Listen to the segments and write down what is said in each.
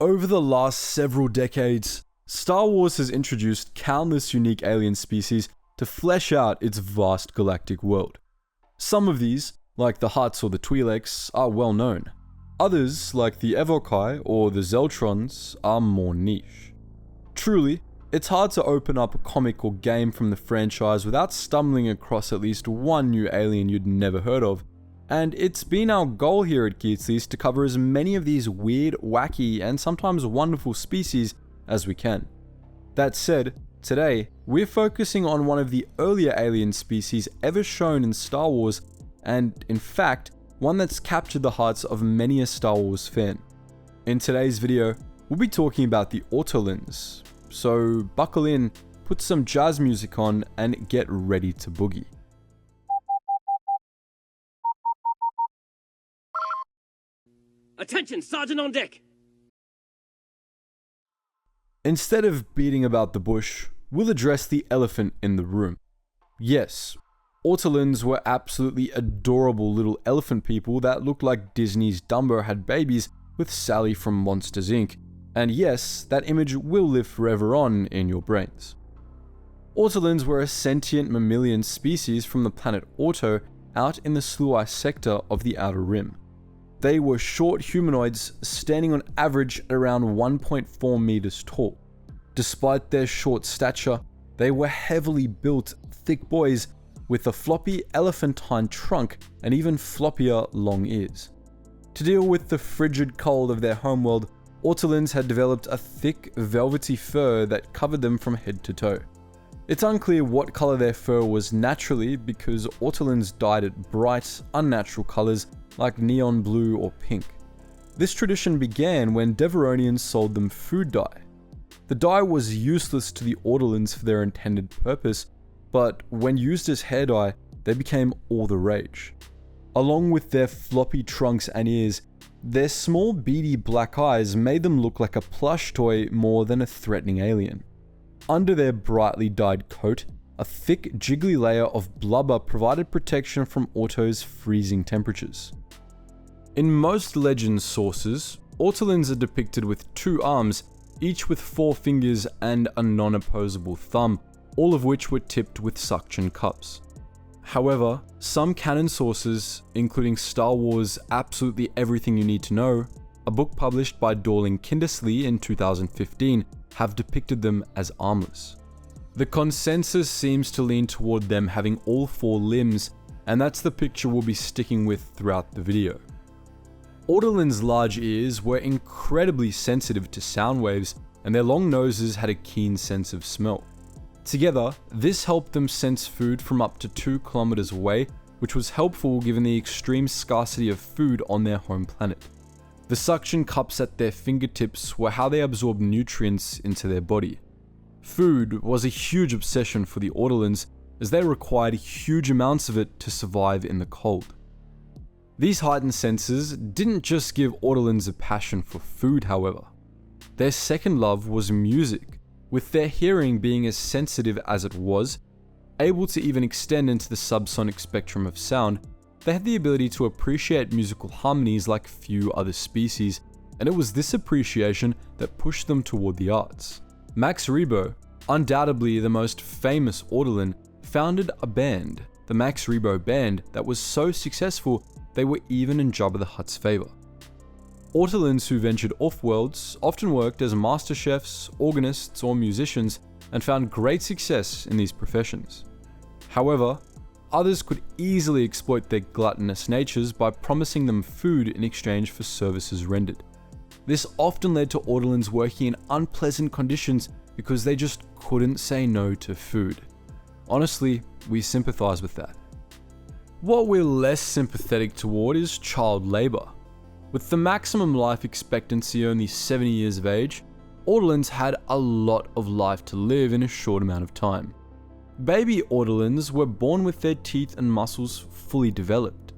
Over the last several decades, Star Wars has introduced countless unique alien species to flesh out its vast galactic world. Some of these, like the Hutts or the Twi'leks, are well known. Others, like the Evokai or the Zeltrons, are more niche. Truly, it's hard to open up a comic or game from the franchise without stumbling across at least one new alien you'd never heard of, and it's been our goal here at Geetsly to cover as many of these weird, wacky, and sometimes wonderful species as we can. That said, today, we're focusing on one of the earlier alien species ever shown in Star Wars, and in fact, one that's captured the hearts of many a Star Wars fan. In today's video, we'll be talking about the Ortolans, so buckle in, put some jazz music on, and get ready to boogie. Attention, Sergeant on deck! Instead of beating about the bush, we'll address the elephant in the room. Yes, Ortolans were absolutely adorable little elephant people that looked like Disney's Dumbo had babies with Sally from Monsters Inc. And yes, that image will live forever on in your brains. Ortolans were a sentient mammalian species from the planet Orto out in the Sluai sector of the Outer Rim. They were short humanoids standing on average at around 1.4 meters tall. Despite their short stature, they were heavily built, thick boys with a floppy elephantine trunk and even floppier long ears. To deal with the frigid cold of their homeworld, Ortolans had developed a thick, velvety fur that covered them from head to toe. It's unclear what color their fur was naturally because Ortolans dyed it bright, unnatural colors like neon blue or pink. This tradition began when Deveronians sold them food dye. The dye was useless to the Ortolans for their intended purpose, but when used as hair dye, they became all the rage. Along with their floppy trunks and ears, their small beady black eyes made them look like a plush toy more than a threatening alien. Under their brightly dyed coat, a thick, jiggly layer of blubber provided protection from Orto's freezing temperatures. In most legend sources, Ortolans are depicted with 2 arms, each with 4 fingers and a non-opposable thumb, all of which were tipped with suction cups. However, some canon sources, including Star Wars Absolutely Everything You Need to Know, a book published by Dorling Kindersley in 2015, have depicted them as armless. The consensus seems to lean toward them having all 4 limbs, and that's the picture we'll be sticking with throughout the video. Ortolans' large ears were incredibly sensitive to sound waves, and their long noses had a keen sense of smell. Together, this helped them sense food from up to 2 kilometers away, which was helpful given the extreme scarcity of food on their home planet. The suction cups at their fingertips were how they absorbed nutrients into their body. Food was a huge obsession for the Ortolans, as they required huge amounts of it to survive in the cold. These heightened senses didn't just give Ortolans a passion for food, however. Their second love was music, with their hearing being as sensitive as it was, able to even extend into the subsonic spectrum of sound. They had the ability to appreciate musical harmonies like few other species, and it was this appreciation that pushed them toward the arts. Max Rebo, undoubtedly the most famous Ortolan, founded a band, the Max Rebo Band, that was so successful they were even in Jabba the Hutt's favor. Ortolans who ventured off-worlds often worked as master chefs, organists, or musicians and found great success in these professions. However, others could easily exploit their gluttonous natures by promising them food in exchange for services rendered. This often led to Ortolans working in unpleasant conditions because they just couldn't say no to food. Honestly, we sympathize with that. What we're less sympathetic toward is child labor. With the maximum life expectancy only 70 years of age, Ortolans had a lot of life to live in a short amount of time. Baby Ortolans were born with their teeth and muscles fully developed.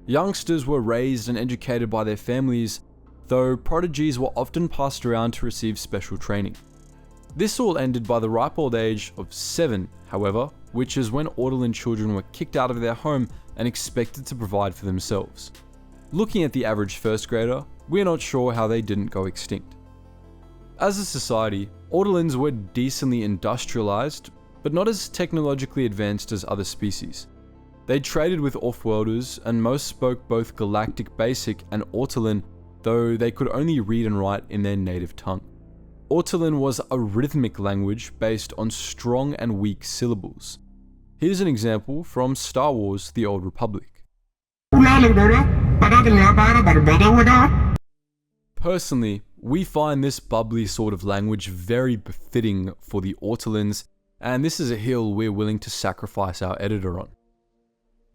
Youngsters were raised and educated by their families, though prodigies were often passed around to receive special training. This all ended by the ripe old age of 7, however, which is when Ortolan children were kicked out of their home and expected to provide for themselves. Looking at the average first grader, we're not sure how they didn't go extinct. As a society, Ortolans were decently industrialized, but not as technologically advanced as other species. They traded with Offworlders, and most spoke both Galactic Basic and Ortolan, though they could only read and write in their native tongue. Ortolan was a rhythmic language based on strong and weak syllables. Here's an example from Star Wars: The Old Republic. Personally, we find this bubbly sort of language very befitting for the Ortolans, and this is a hill we're willing to sacrifice our editor on.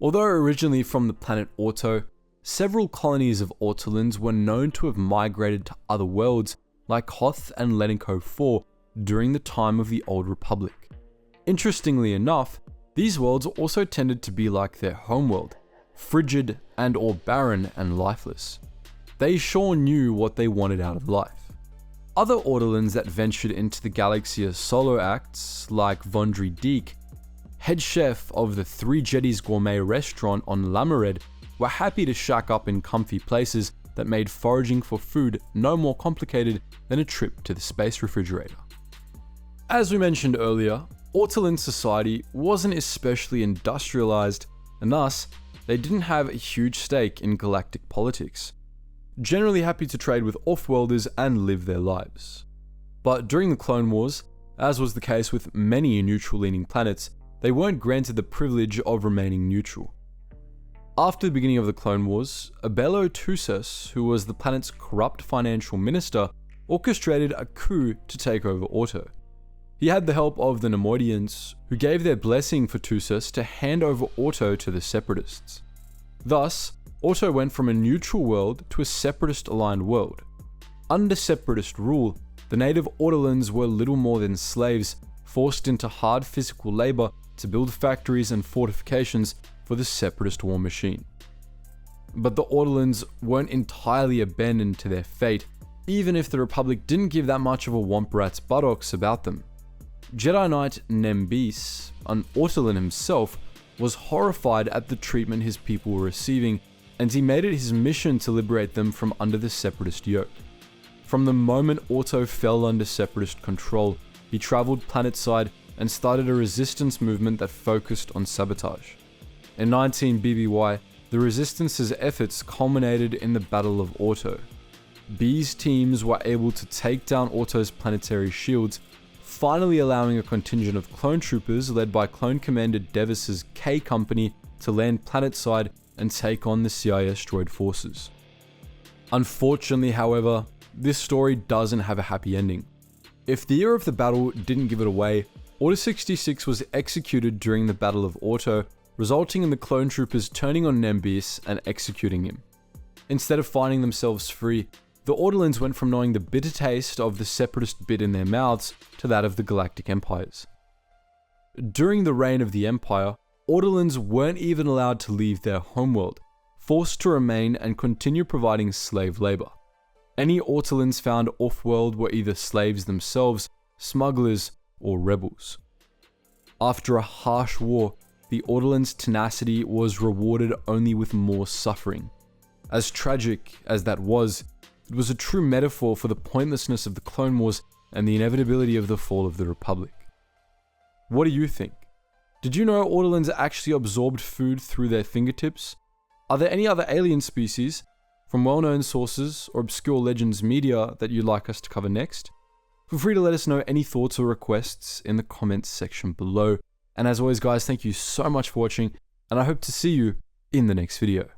Although originally from the planet Orto, several colonies of Ortolans were known to have migrated to other worlds like Hoth and Leniko IV during the time of the Old Republic. Interestingly enough, these worlds also tended to be like their homeworld, frigid and or barren and lifeless. They sure knew what they wanted out of life. Other Ortolans that ventured into the galaxy as solo acts, like Vondri Deek, head chef of the Three Jedis gourmet restaurant on Lamared, were happy to shack up in comfy places that made foraging for food no more complicated than a trip to the space refrigerator. As we mentioned earlier, Ortolan society wasn't especially industrialized, and thus, they didn't have a huge stake in galactic politics. Generally happy to trade with Offworlders and live their lives. But during the Clone Wars, as was the case with many neutral-leaning planets, they weren't granted the privilege of remaining neutral. After the beginning of the Clone Wars, Abelo Tusas, who was the planet's corrupt financial minister, orchestrated a coup to take over Orto. He had the help of the Nemoidians, who gave their blessing for Tusas to hand over Orto to the Separatists. Thus, Orto went from a neutral world to a Separatist-aligned world. Under Separatist rule, the native Ortolans were little more than slaves, forced into hard physical labor to build factories and fortifications for the Separatist war machine. But the Ortolans weren't entirely abandoned to their fate, even if the Republic didn't give that much of a womp rat's buttocks about them. Jedi Knight Nembis, an Ortolan himself, was horrified at the treatment his people were receiving, and he made it his mission to liberate them from under the Separatist yoke. From the moment Orto fell under Separatist control, he traveled planetside and started a resistance movement that focused on sabotage. In 19 BBY, the Resistance's efforts culminated in the Battle of Orto. B's teams were able to take down Orto's planetary shields, finally allowing a contingent of clone troopers led by Clone Commander Devis's K Company to land planetside and take on the CIS droid forces. Unfortunately, however, this story doesn't have a happy ending. If the year of the battle didn't give it away, Order 66 was executed during the Battle of Orto, resulting in the clone troopers turning on Nembis and executing him. Instead of finding themselves free, the Ortolans went from knowing the bitter taste of the Separatist bit in their mouths to that of the Galactic Empires. During the reign of the Empire, Ortolans weren't even allowed to leave their homeworld, forced to remain and continue providing slave labor. Any Ortolans found off-world were either slaves themselves, smugglers, or rebels. After a harsh war, the Ortolans' tenacity was rewarded only with more suffering. As tragic as that was, it was a true metaphor for the pointlessness of the Clone Wars and the inevitability of the fall of the Republic. What do you think? Did you know Ortolans actually absorbed food through their fingertips? Are there any other alien species, from well-known sources or obscure legends media, that you'd like us to cover next? Feel free to let us know any thoughts or requests in the comments section below. And as always guys, thank you so much for watching, and I hope to see you in the next video.